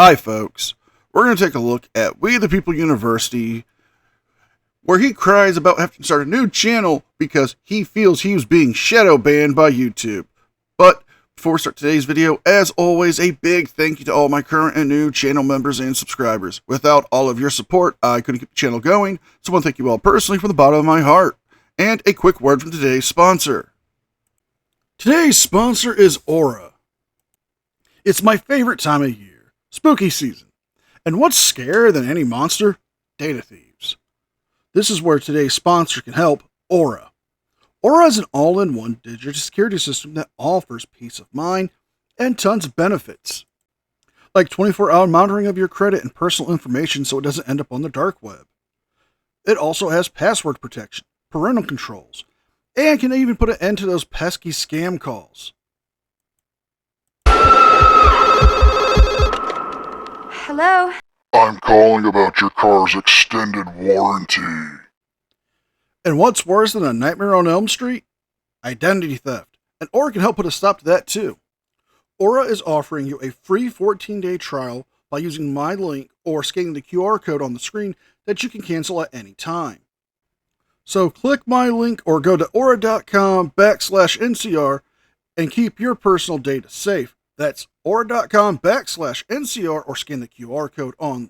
Hi, folks. We're going to take a look at We the People University, where he cries about having to start a new channel because he feels he was being shadow banned by YouTube. But before we start today's video, as always, a big thank you to all my current and new channel members and subscribers. Without all of your support, I couldn't keep the channel going, so I want to thank you all personally from the bottom of my heart. And a quick word from today's sponsor. Today's sponsor is Aura. It's my favorite time of year, spooky season. And what's scarier than any monster? Data thieves. This is where today's sponsor can help, Aura. Aura is an all-in-one digital security system that offers peace of mind and tons of benefits. Like 24-hour monitoring of your credit and personal information so it doesn't end up on the dark web. It also has password protection, parental controls, and can even put an end to those pesky scam calls. Hello? I'm calling about your car's extended warranty. And what's worse than a Nightmare on Elm Street? Identity theft. And Aura can help put a stop to that too. Aura is offering you a free 14-day trial by using my link or scanning the QR code on the screen that you can cancel at any time. So click my link or go to aura.com/NCR and keep your personal data safe. That's aura.com/NCR or scan the QR code on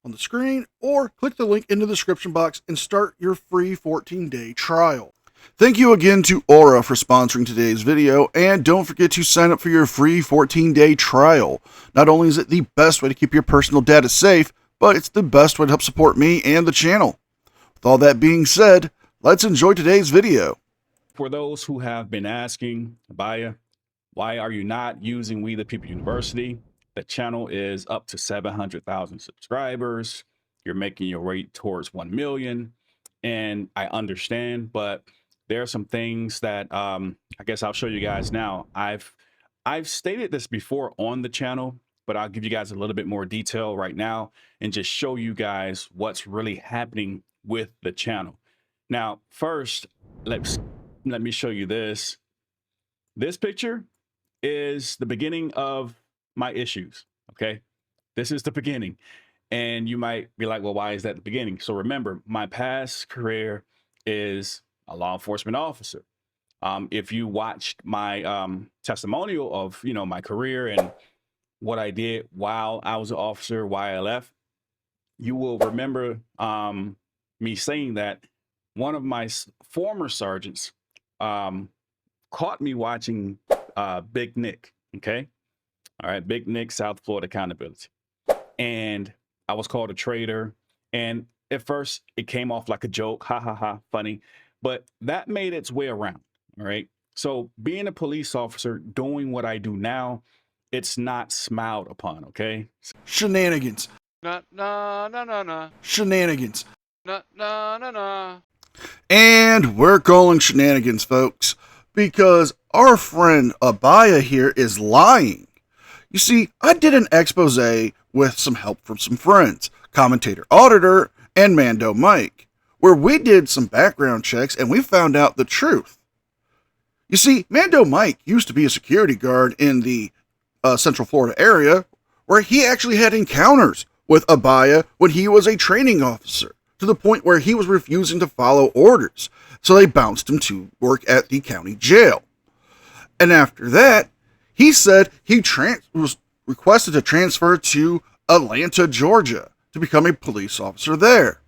the screen or click the link in the description box and start your free 14-day trial. Thank you again to Aura for sponsoring today's video, and don't forget to sign up for your free 14-day trial. Not only is it the best way to keep your personal data safe, but it's the best way to help support me and the channel. With all that being said, let's enjoy today's video. For those who have been asking, Abaya, why are you not using We the People University? The channel is up to 700,000 subscribers. You're making your way towards 1 million. And I understand, but there are some things that I guess I'll show you guys now. I've stated this before on the channel, but I'll give you guys a little bit more detail right now and just show you guys what's really happening with the channel. Now, first, let me show you this. This picture is the beginning of my issues. Okay, this is the beginning, and you might be like, well, why is that the beginning? So remember, my past career is a law enforcement officer. If you watched my testimonial of my career and what I did while I was an officer, why I left, you will remember me saying that one of my former sergeants caught me watching Big Nick. Okay. All right. Big Nick, South Florida Accountability. And I was called a traitor. And at first it came off like a joke. Ha ha ha. Funny. But that made its way around. All right. So being a police officer, doing what I do now, it's not smiled upon. Okay. Shenanigans. Nah. Shenanigans. Nah. And we're calling shenanigans, folks, because our friend Abaya here is lying. You see, I did an expose with some help from some friends, Commentator Auditor and Mando Mike, where we did some background checks and we found out the truth. You see, Mando Mike used to be a security guard in the Central Florida area, where he actually had encounters with Abaya when he was a training officer, to the point where he was refusing to follow orders, so they bounced him to work at the county jail. And after that, he said he was requested to transfer to Atlanta, Georgia, to become a police officer there.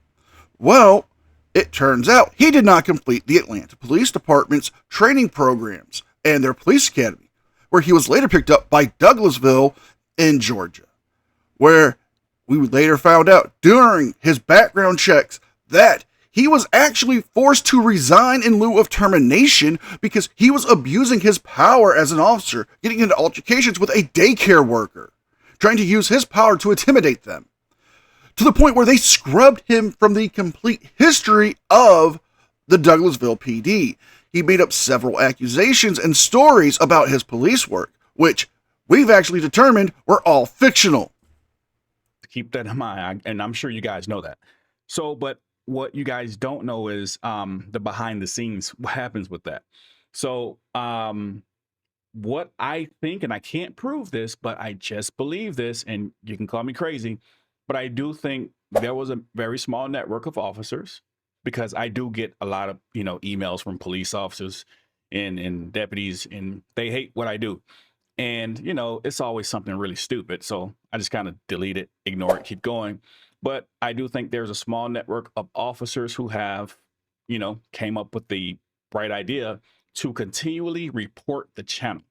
Well, it turns out he did not complete the Atlanta Police Department's training programs and their police academy, where he was later picked up by Douglasville in Georgia, where we later found out during his background checks that he was actually forced to resign in lieu of termination because he was abusing his power as an officer, getting into altercations with a daycare worker, trying to use his power to intimidate them, to the point where they scrubbed him from the complete history of the Douglasville PD. He made up several accusations and stories about his police work, which we've actually determined were all fictional. Keep that in mind, and I'm sure you guys know that. So, but what you guys don't know is the behind the scenes, what happens with that. So what I think, and I can't prove this, but I just believe this, and you can call me crazy, but I do think there was a very small network of officers, because I do get a lot of, emails from police officers and deputies, and they hate what I do. And, it's always something really stupid. So I just kind of delete it, ignore it, keep going. But I do think there's a small network of officers who have, came up with the right idea to continually report the channel.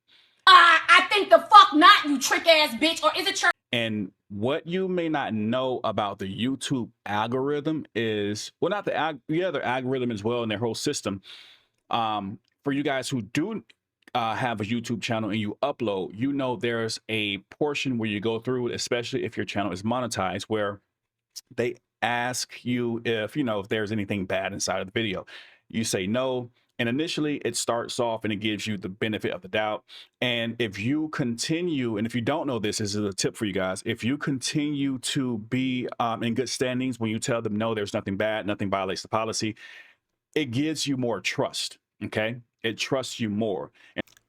I think the fuck not, you trick ass bitch. Or is it your... And what you may not know about the YouTube algorithm is, well, not the their algorithm as well, and their whole system. For you guys who do have a YouTube channel and you upload, there's a portion where you go through, especially if your channel is monetized, where they ask you if there's anything bad inside of the video. You say no. And initially it starts off and it gives you the benefit of the doubt. And if you continue, and if you don't know this is a tip for you guys, if you continue to be in good standings when you tell them, no, there's nothing bad, nothing violates the policy, it gives you more trust. Okay. It trusts you more.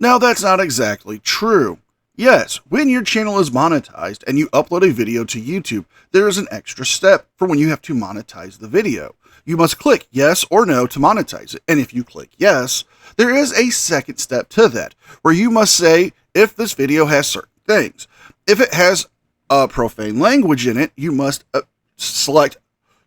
Now, that's not exactly true. Yes, when your channel is monetized and you upload a video to YouTube, there is an extra step for when you have to monetize the video. You must click yes or no to monetize it. And if you click yes, there is a second step to that, where you must say if this video has certain things. If it has a profane language in it, you must select,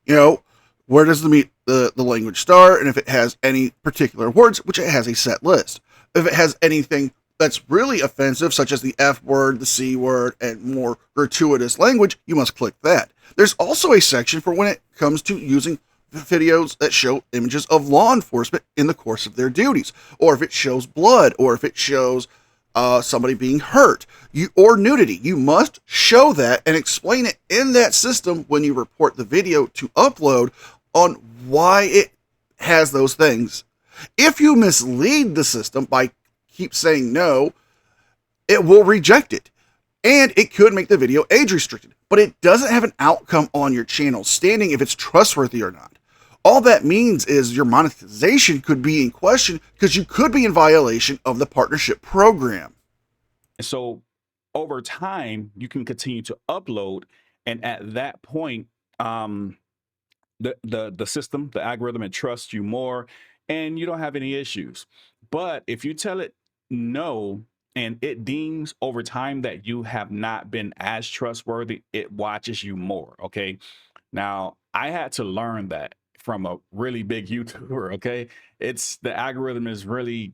where does the language start, and if it has any particular words, which it has a set list. If it has anything that's really offensive, such as the F word, the C word, and more gratuitous language, you must click that. There's also a section for when it comes to using videos that show images of law enforcement in the course of their duties, or if it shows blood, or if it shows somebody being hurt, or nudity. You must show that and explain it in that system when you report the video to upload on why it has those things. If you mislead the system by keep saying no, it will reject it, and it could make the video age restricted, but it doesn't have an outcome on your channel standing if it's trustworthy or not. All that means is your monetization could be in question because you could be in violation of the partnership program. So over time, you can continue to upload, and at that point, the system, the algorithm, it trusts you more, and you don't have any issues. But if you tell it no, and it deems over time that you have not been as trustworthy, it watches you more. Okay. Now, I had to learn that from a really big YouTuber. Okay. The algorithm is really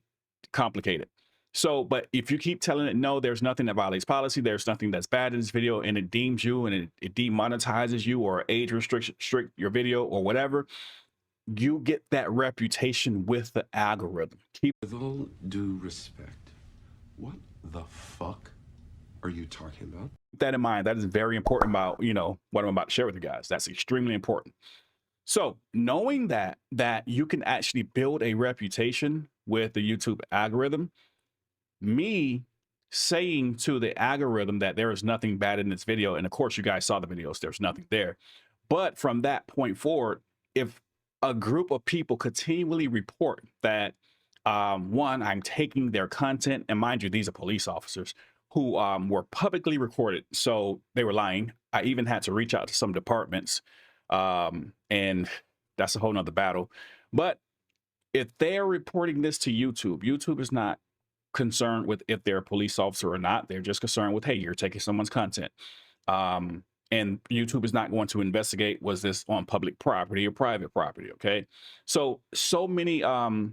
complicated. So, but if you keep telling it, no, there's nothing that violates policy, there's nothing that's bad in this video, and it deems you and it demonetizes you or age restrict your video or whatever, you get that reputation with the algorithm. With all due respect, what the fuck are you talking about? Keep that in mind. That is very important about, what I'm about to share with you guys. That's extremely important. So knowing that you can actually build a reputation with the YouTube algorithm, me saying to the algorithm that there is nothing bad in this video, and of course you guys saw the videos, there's nothing there. But from that point forward, if a group of people continually report that, one, I'm taking their content, and mind you, these are police officers who were publicly recorded, so they were lying. I even had to reach out to some departments, and that's a whole nother battle. But if they're reporting this to YouTube, YouTube is not concerned with if they're a police officer or not. They're just concerned with, hey, you're taking someone's content. And YouTube is not going to investigate, was this on public property or private property? Okay. So many of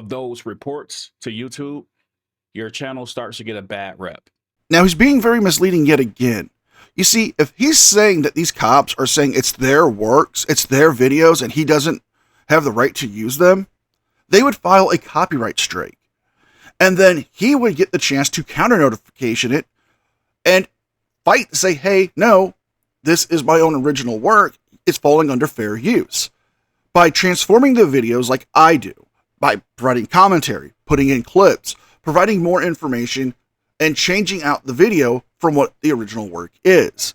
those reports to YouTube, your channel starts to get a bad rep. Now, he's being very misleading yet again. You see, if he's saying that these cops are saying it's their works, it's their videos, and he doesn't have the right to use them, they would file a copyright strike. And then he would get the chance to counter notification it and fight to say, hey, no, this is my own original work. It's falling under fair use. By transforming the videos like I do, by providing commentary, putting in clips, providing more information, and changing out the video from what the original work is.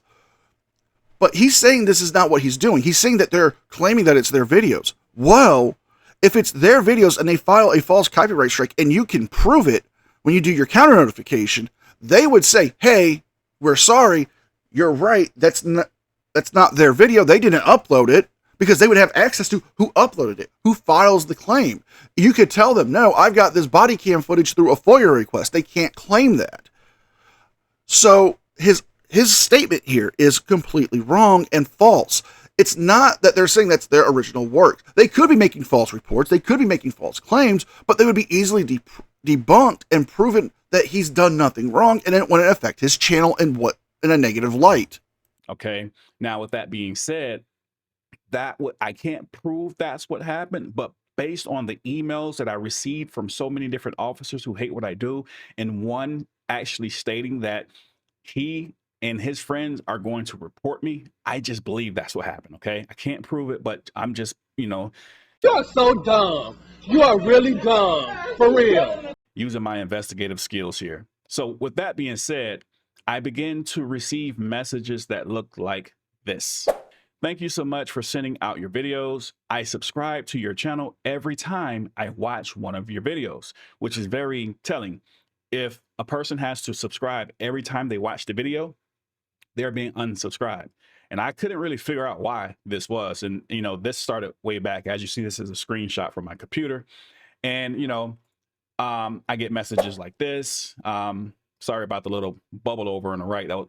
But he's saying this is not what he's doing. He's saying that they're claiming that it's their videos. Well, if it's their videos and they file a false copyright strike and you can prove it when you do your counter notification, they would say, hey, we're sorry, you're right, that's not their video, they didn't upload it, because they would have access to who uploaded it, who files the claim. You could tell them, no, I've got this body cam footage through a FOIA request. They can't claim that. So his statement here is completely wrong and false. It's not that they're saying that's their original work. They could be making false reports, they could be making false claims, but they would be easily debunked and proven that he's done nothing wrong, and it wouldn't affect his channel in a negative light. Okay. Now, with that being said, I can't prove that's what happened, but based on the emails that I received from so many different officers who hate what I do, and one actually stating that he and his friends are going to report me, I just believe that's what happened. Okay. I can't prove it, but I'm just, You are so dumb. You are really dumb. For real. using my investigative skills here. So with that being said, I begin to receive messages that look like this. Thank you so much for sending out your videos. I subscribe to your channel every time I watch one of your videos, which is very telling. If a person has to subscribe every time they watch the video, they're being unsubscribed. And I couldn't really figure out why this was. And, this started way back. As you see, this is a screenshot from my computer. And, I get messages like this. Sorry about the little bubble over on the right. As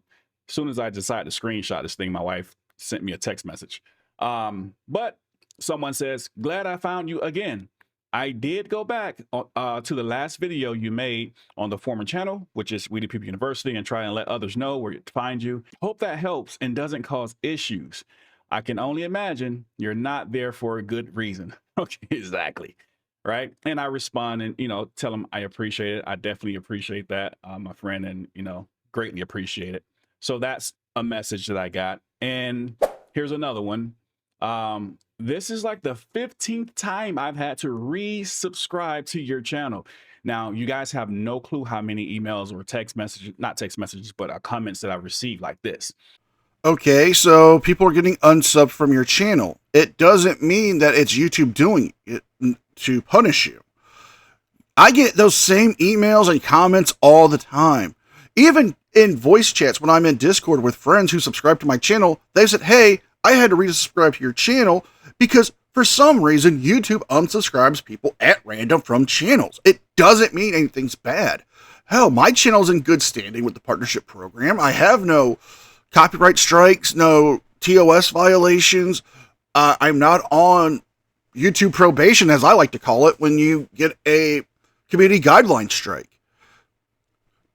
soon as I decided to screenshot this thing, my wife sent me a text message. But someone says, glad I found you again. I did go back to the last video you made on the former channel, which is We the People University, and try and let others know where to find you. Hope that helps and doesn't cause issues. I can only imagine you're not there for a good reason. Okay, exactly. Right. And I respond and, tell them I appreciate it. I definitely appreciate that, my friend, and, greatly appreciate it. So that's a message that I got. And here's another one. This is like the 15th time I've had to resubscribe to your channel. Now, you guys have no clue how many emails or text messages, not text messages, but comments that I've received like this. Okay, so people are getting unsubbed from your channel. It doesn't mean that it's YouTube doing it to punish you. I get those same emails and comments all the time. Even in voice chats, when I'm in Discord with friends who subscribe to my channel, they said, hey, I had to resubscribe to your channel because for some reason, YouTube unsubscribes people at random from channels. It doesn't mean anything's bad. Hell, my channel's in good standing with the partnership program. I have no copyright strikes, no TOS violations. I'm not on YouTube probation, as I like to call it, when you get a community guideline strike.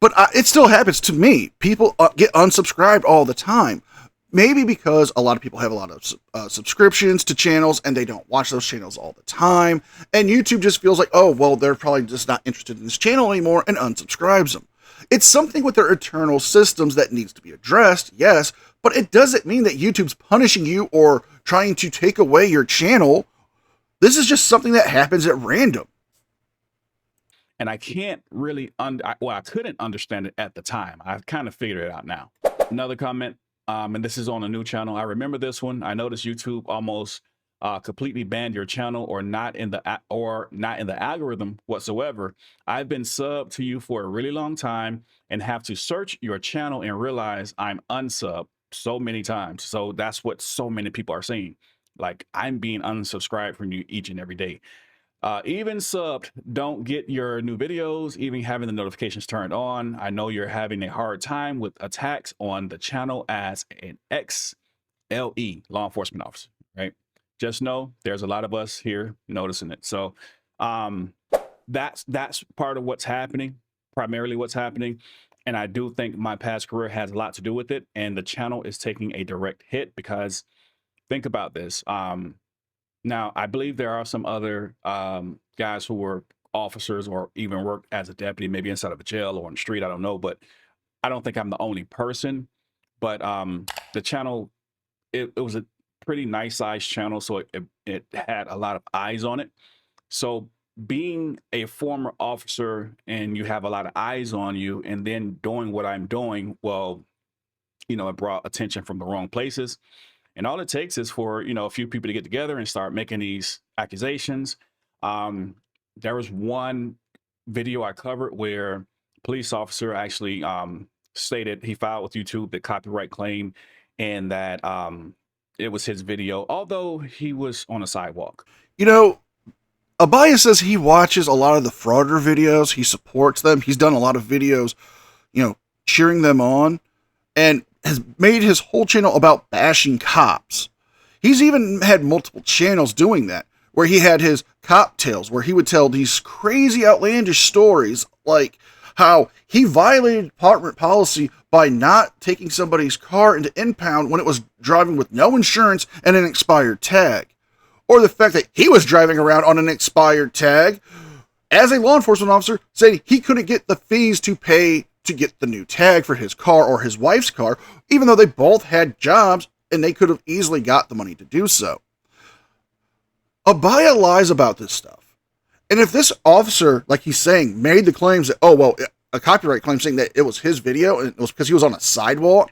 But it still happens to me. People get unsubscribed all the time. Maybe because a lot of people have a lot of subscriptions to channels and they don't watch those channels all the time. And YouTube just feels like, oh, well, they're probably just not interested in this channel anymore and unsubscribes them. It's something with their internal systems that needs to be addressed, yes, but it doesn't mean that YouTube's punishing you or trying to take away your channel. This is just something that happens at random. And I can't really, I couldn't understand it at the time. I've kind of figured it out now. Another comment, and this is on a new channel. I remember this one. I noticed YouTube almost completely banned your channel or not in the algorithm whatsoever. I've been subbed to you for a really long time and have to search your channel and realize I'm unsubbed so many times. So that's what so many people are saying. Like, I'm being unsubscribed from you each and every day. Even subbed don't get your new videos, even having the notifications turned on. I know you're having a hard time with attacks on the channel as an XLE, law enforcement officer, right? Just know there's a lot of us here noticing it. So that's part of what's happening, primarily what's happening. And I do think my past career has a lot to do with it. And the channel is taking a direct hit because think about this. Now, I believe there are some other guys who were officers or even worked as a deputy, maybe inside of a jail or on the street. I don't know, but I don't think I'm the only person. But the channel, it was a pretty nice sized channel, so it had a lot of eyes on it. So being a former officer and you have a lot of eyes on you and then doing what I'm doing, well, it brought attention from the wrong places. And all it takes is for, a few people to get together and start making these accusations. There was one video I covered where police officer actually stated he filed with YouTube the copyright claim and that it was his video, although he was on a sidewalk. You know, Abaya says he watches a lot of the Frauditor videos. He supports them. He's done a lot of videos, cheering them on, and has made his whole channel about bashing cops. He's even had multiple channels doing that, where he had his cop tales, where he would tell these crazy outlandish stories, like how he violated department policy by not taking somebody's car into impound when it was driving with no insurance and an expired tag. Or the fact that he was driving around on an expired tag as a law enforcement officer, saying he couldn't get the fees to pay to get the new tag for his car or his wife's car, even though they both had jobs and they could have easily got the money to do so. Abaya lies about this stuff. And if this officer, like he's saying, made the claims that, a copyright claim saying that it was his video and it was because he was on a sidewalk,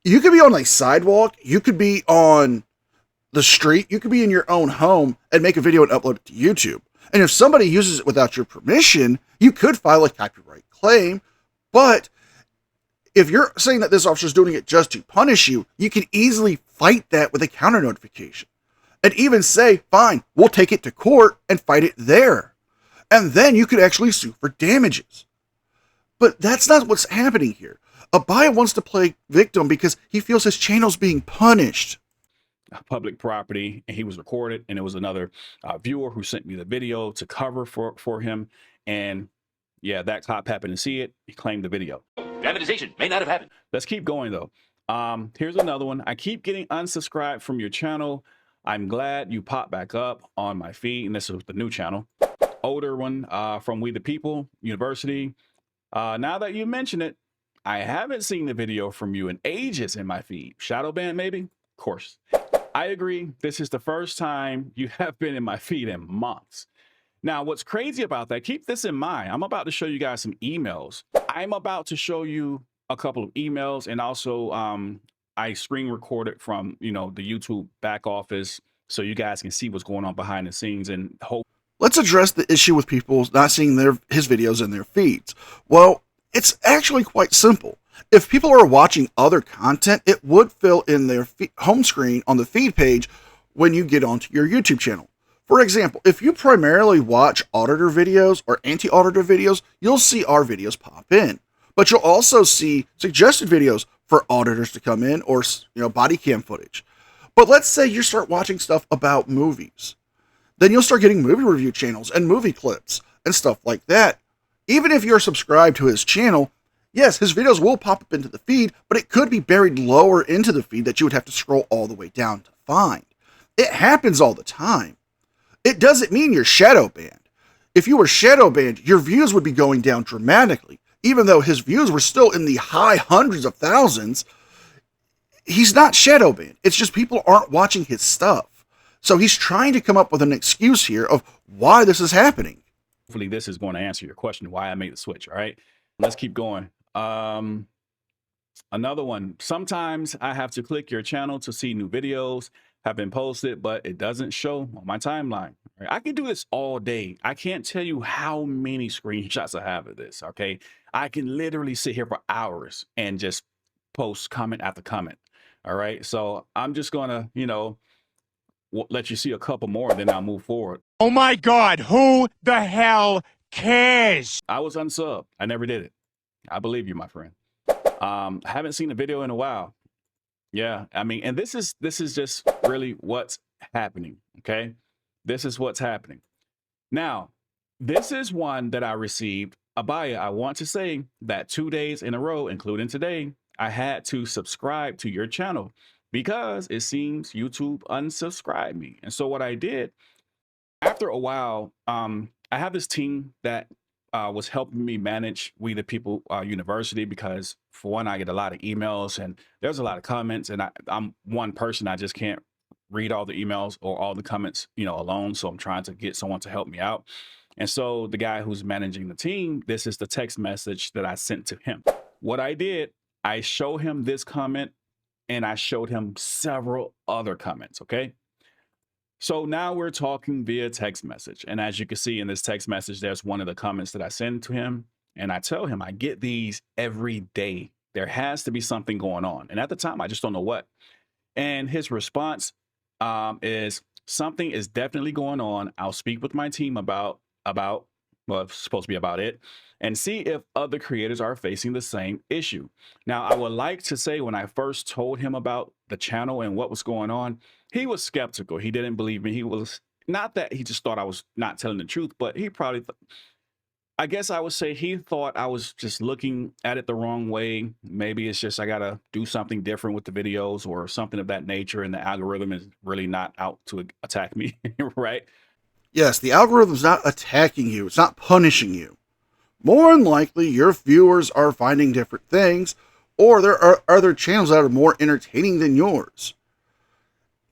you could be on a sidewalk, you could be on the street, you could be in your own home and make a video and upload it to YouTube. And if somebody uses it without your permission, you could file a copyright claim. But if you're saying that this officer is doing it just to punish you, you can easily fight that with a counter notification and even say, fine, we'll take it to court and fight it there. And then you could actually sue for damages. But that's not what's happening here. Abaya wants to play victim because he feels his channel's being punished. Public property, and he was recorded, and it was another viewer who sent me the video to cover for him. And yeah, that cop happened to see it. He claimed the video. Dramatization may not have happened. Let's keep going though. Here's another one. I keep getting unsubscribed from your channel. I'm glad you popped back up on my feed, and this is the new channel. Older one from We the People University. Now that you mention it, I haven't seen the video from you in ages in my feed. Shadow ban, maybe? Of course. I agree. This is the first time you have been in my feed in months. Now, what's crazy about that, keep this in mind. I'm about to show you guys some emails. I'm about to show you a couple of emails, and also I screen recorded from, the YouTube back office so you guys can see what's going on behind the scenes and hope. Let's address the issue with people not seeing his videos in their feeds. Well, it's actually quite simple. If people are watching other content, it would fill in their home screen on the feed page when you get onto your YouTube channel. For example, if you primarily watch auditor videos or anti-auditor videos, you'll see our videos pop in. But you'll also see suggested videos for auditors to come in, or body cam footage. But let's say you start watching stuff about movies. Then you'll start getting movie review channels and movie clips and stuff like that. Even if you're subscribed to his channel, yes, his videos will pop up into the feed, but it could be buried lower into the feed that you would have to scroll all the way down to find. It happens all the time. It doesn't mean you're shadow banned. If you were shadow banned, your views would be going down dramatically. Even though his views were still in the high hundreds of thousands, he's not shadow banned. It's just people aren't watching his stuff. So he's trying to come up with an excuse here of why this is happening. Hopefully this is going to answer your question, why I made the switch. All right, let's keep going. Another one. Sometimes I have to click your channel to see new videos have been posted, but it doesn't show on my timeline. Right? I can do this all day. I can't tell you how many screenshots I have of this. Okay, I can literally sit here for hours and just post comment after comment. All right, so I'm just gonna, let you see a couple more, and then I'll move forward. Oh my God, who the hell cares? I was unsubbed. I never did it. I believe you, my friend. I haven't seen a video in a while. Yeah, I mean, and this is just really what's happening, okay? This is what's happening. Now, this is one that I received. Abaya, I want to say that 2 days in a row, including today, I had to subscribe to your channel because it seems YouTube unsubscribed me. And so what I did, after a while, I have this team that was helping me manage We the People University, because for one, I get a lot of emails and there's a lot of comments, and I'm one person. I just can't read all the emails or all the comments, alone. So I'm trying to get someone to help me out. And so the guy who's managing the team, this is the text message that I sent to him. What I did, I showed him this comment and I showed him several other comments. Okay. So now we're talking via text message. And as you can see in this text message, there's one of the comments that I sent to him. And I tell him, I get these every day. There has to be something going on. And at the time, I just don't know what. And his response is something is definitely going on. I'll speak with my team about well, it's supposed to be about it, and see if other creators are facing the same issue. Now, I would like to say when I first told him about the channel and what was going on, he was skeptical. He didn't believe me. He was not that he just thought I was not telling the truth, but he probably I guess I would say he thought I was just looking at it the wrong way. Maybe it's just I gotta do something different with the videos or something of that nature, and the algorithm is really not out to attack me, right? Yes, the algorithm's not attacking you, it's not punishing you. More than likely, your viewers are finding different things, or there are other channels that are more entertaining than yours.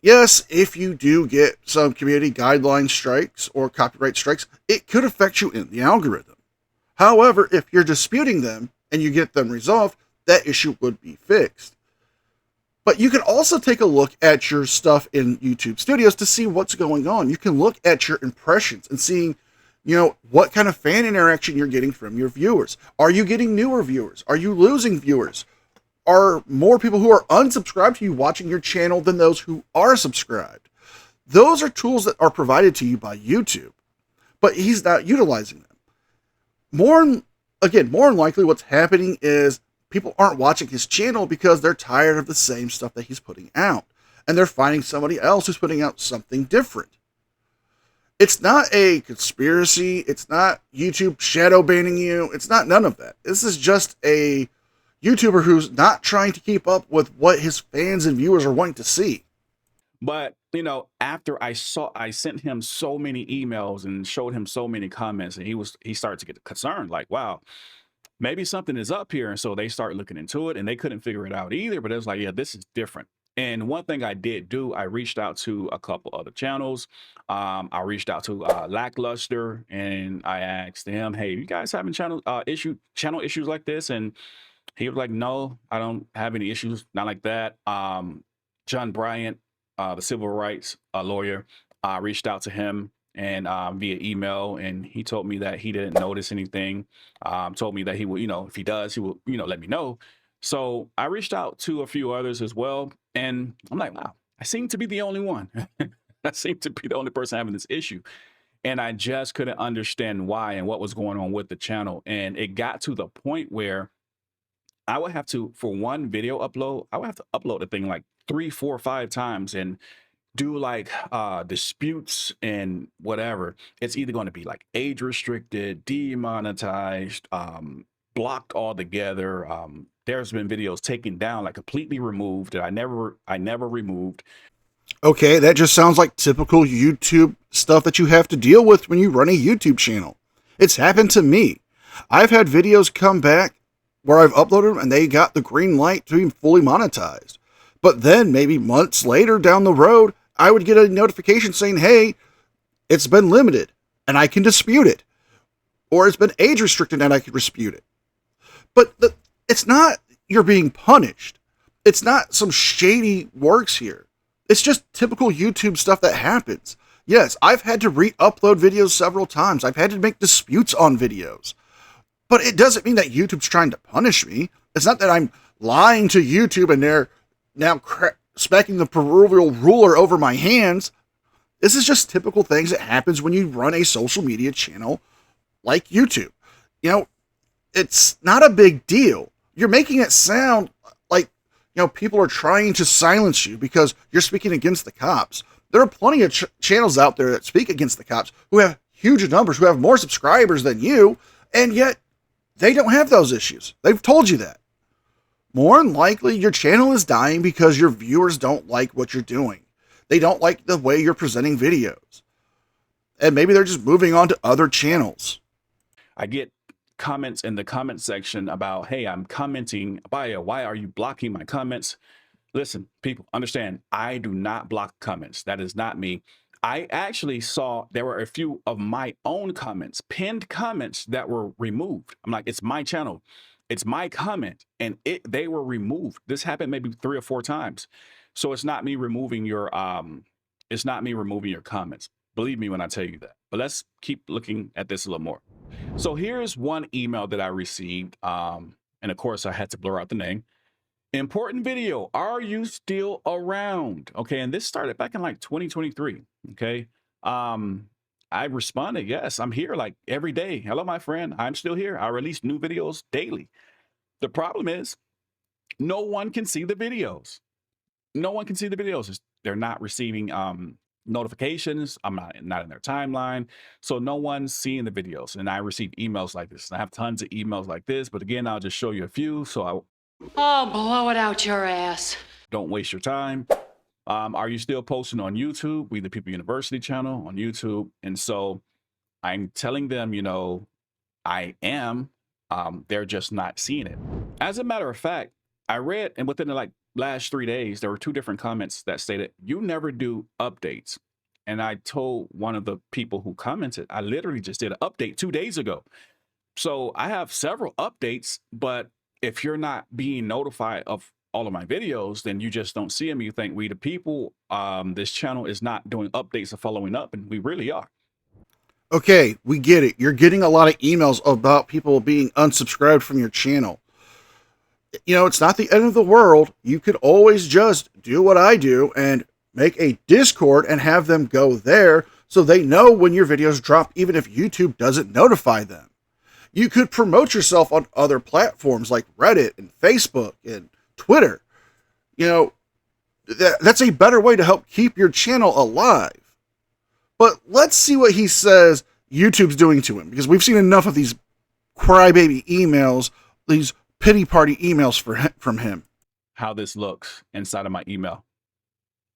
Yes, if you do get some community guideline strikes or copyright strikes, it could affect you in the algorithm. However, if you're disputing them and you get them resolved, that issue would be fixed. But you can also take a look at your stuff in YouTube Studios to see what's going on. You can look at your impressions and seeing, what kind of fan interaction you're getting from your viewers. Are you getting newer viewers? Are you losing viewers? Are more people who are unsubscribed to you watching your channel than those who are subscribed? Those are tools that are provided to you by YouTube, but he's not utilizing them. More than likely what's happening is people aren't watching his channel because they're tired of the same stuff that he's putting out, and they're finding somebody else who's putting out something different. It's not a conspiracy. It's not YouTube shadow banning you. It's not none of that. This is just a YouTuber who's not trying to keep up with what his fans and viewers are wanting to see. But after I sent him so many emails and showed him so many comments, and he started to get concerned, like, wow, maybe something is up here. And so they start looking into it, and they couldn't figure it out either. But it was like, yeah, this is different. And one thing I did do, I reached out to a couple other channels. I reached out to Lackluster, and I asked him, hey, you guys having channel issues like this? And he was like, no, I don't have any issues, not like that. John Bryant, the civil rights lawyer, reached out to him and via email, and he told me that he didn't notice anything. Told me that he will, if he does, he will, let me know. So I reached out to a few others as well, and I'm like, wow, I seem to be the only one. I seem to be the only person having this issue. And I just couldn't understand why and what was going on with the channel. And it got to the point where I would have to, for one video upload, I would have to upload the thing like 3, 4, 5 times and do like disputes and whatever. It's either going to be like age restricted, demonetized, blocked altogether. There's been videos taken down, like completely removed that I never removed. Okay, that just sounds like typical YouTube stuff that you have to deal with when you run a YouTube channel. It's happened to me. I've had videos come back where I've uploaded them and they got the green light to be fully monetized. But then maybe months later down the road, I would get a notification saying, hey, it's been limited and I can dispute it. Or it's been age restricted and I can dispute it. But it's not you're being punished. It's not some shady works here. It's just typical YouTube stuff that happens. Yes, I've had to re-upload videos several times. I've had to make disputes on videos. But it doesn't mean that YouTube's trying to punish me. It's not that I'm lying to YouTube and they're now smacking the proverbial ruler over my hands. This is just typical things that happens when you run a social media channel like YouTube. It's not a big deal. You're making it sound like, people are trying to silence you because you're speaking against the cops. There are plenty of channels out there that speak against the cops who have huge numbers, who have more subscribers than you, and yet they don't have those issues. They've told you that. More than likely, your channel is dying because your viewers don't like what you're doing. They don't like the way you're presenting videos. And maybe they're just moving on to other channels. I get comments in the comment section about, hey, I'm commenting, Abaya, why are you blocking my comments? Listen, people, understand, I do not block comments. That is not me. I actually saw there were a few of my own comments, pinned comments that were removed. I'm like, it's my channel. It's my comment, and they were removed. This happened maybe 3 or 4 times. So it's not me removing your comments. Believe me when I tell you that. But let's keep looking at this a little more. So here's one email that I received. And of course, I had to blur out the name. Important video. Are you still around? Okay. And this started back in like 2023. Okay. I responded, yes, I'm here like every day. Hello, my friend. I'm still here. I release new videos daily. The problem is no one can see the videos. No one can see the videos. They're not receiving notifications. I'm not in their timeline. So no one's seeing the videos. And I receive emails like this. And I have tons of emails like this. But again, I'll just show you a few. So Oh, blow it out your ass. don't waste your time. Are you still posting on YouTube? We the People University channel on YouTube. And so I'm telling them, you know, I am. They're just not seeing it. As a matter of fact, I read, and within the like last 3 days, there were 2 different comments that stated, you never do updates. And I told one of the people who commented, I literally just did an update 2 days ago. So I have several updates, but if you're not being notified of all of my videos, then you just don't see them. You think we the people, this channel is not doing updates or following up, and we really are. Okay, we get it. You're getting a lot of emails about people being unsubscribed from your channel. You know, it's not the end of the world. You could always just do what I do and make a Discord and have them go there so they know when your videos drop, even if YouTube doesn't notify them. You could promote yourself on other platforms like Reddit and Facebook and Twitter. You know, that's a better way to help keep your channel alive. But let's see what he says YouTube's doing to him, because we've seen enough of these crybaby emails, these pity party emails from him. How this looks inside of my email.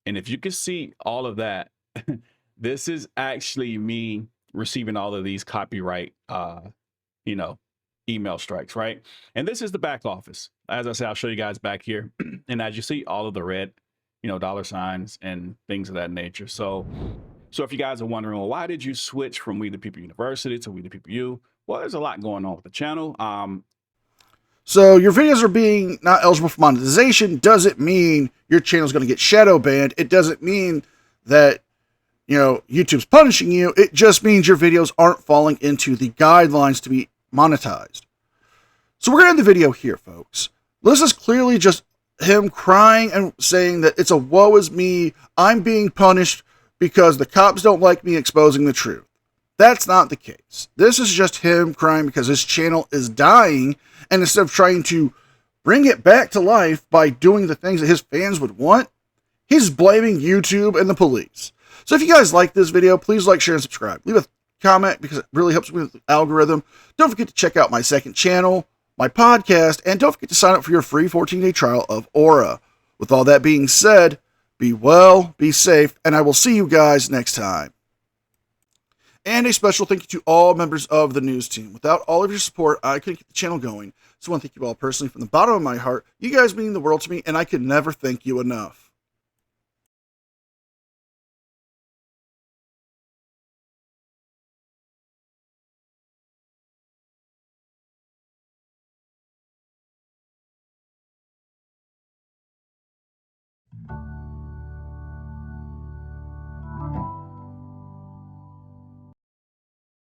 And if you can see all of that, this is actually me receiving all of these copyright, you know, email strikes, right? And this is the back office. As I said, I'll show you guys back here. And as you see, all of the red, you know, dollar signs and things of that nature. So if you guys are wondering, well, why did you switch from We the People University to We the People U? Well, there's a lot going on with the channel. So your videos are being not eligible for monetization doesn't mean your channel is going to get shadow banned. It doesn't mean that, you know, YouTube's punishing you. It just means your videos aren't falling into the guidelines to be monetized. So we're going to end the video here, folks. This is clearly just him crying and saying that it's a woe is me. I'm being punished because the cops don't like me exposing the truth. That's not the case. This is just him crying because his channel is dying, and instead of trying to bring it back to life by doing the things that his fans would want, he's blaming YouTube and the police. So if you guys like this video, please like, share, and subscribe. Leave a comment because it really helps me with the algorithm. Don't forget to check out my second channel, my podcast, and don't forget to sign up for your free 14-day trial of Aura. With all that being said, be well, be safe, and I will see you guys next time. And a special thank you to all members of the news team. Without all of your support, I couldn't get the channel going. So I want to thank you all personally from the bottom of my heart. You guys mean the world to me, and I could never thank you enough.